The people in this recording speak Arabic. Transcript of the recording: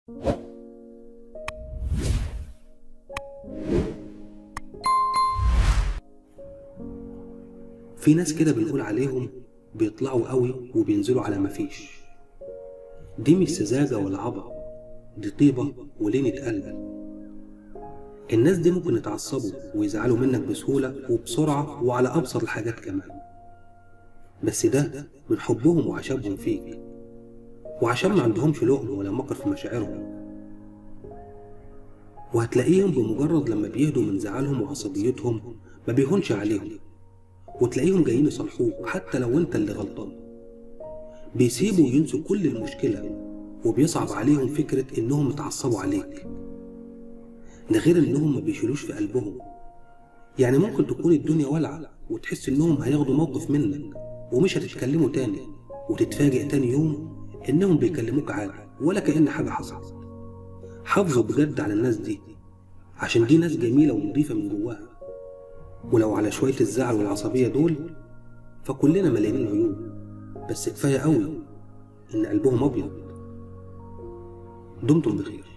في ناس كده بنقول عليهم بيطلعوا قوي وبينزلوا على مفيش. دي مش سذاجة ولا عبط، دي طيبة ولينة قلب. الناس دي ممكن يتعصبوا ويزعلوا منك بسهولة وبسرعة وعلى أبسط الحاجات كمان، بس ده من حبهم وعشمهم فيك، وعشان ما عندهمش لؤم ولا مكر في مشاعرهم. وهتلاقيهم بمجرد لما بيهدوا من زعلهم وعصبيتهم ما بيهونش عليهم، وتلاقيهم جايين يصلحوك حتى لو انت اللي غلطان. بيسيبوا وينسوا كل المشكلة، وبيصعب عليهم فكرة انهم يتعصبوا عليك. ده غير انهم ما بيشيلوش في قلبهم. يعني ممكن تكون الدنيا ولعة وتحس انهم هياخدوا موقف منك ومش هتتكلموا تاني، وتتفاجئ تاني يوم انهم بيكلموك عادي ولا كأن حاجة حصلت. حافظوا بجد على الناس دي، عشان دي ناس جميلة ونظيفة من جواها. ولو على شوية الزعل والعصبية دول فكلنا مليانين عيوب، بس كفاية قوي ان قلبهم ابيض. دمتم بخير.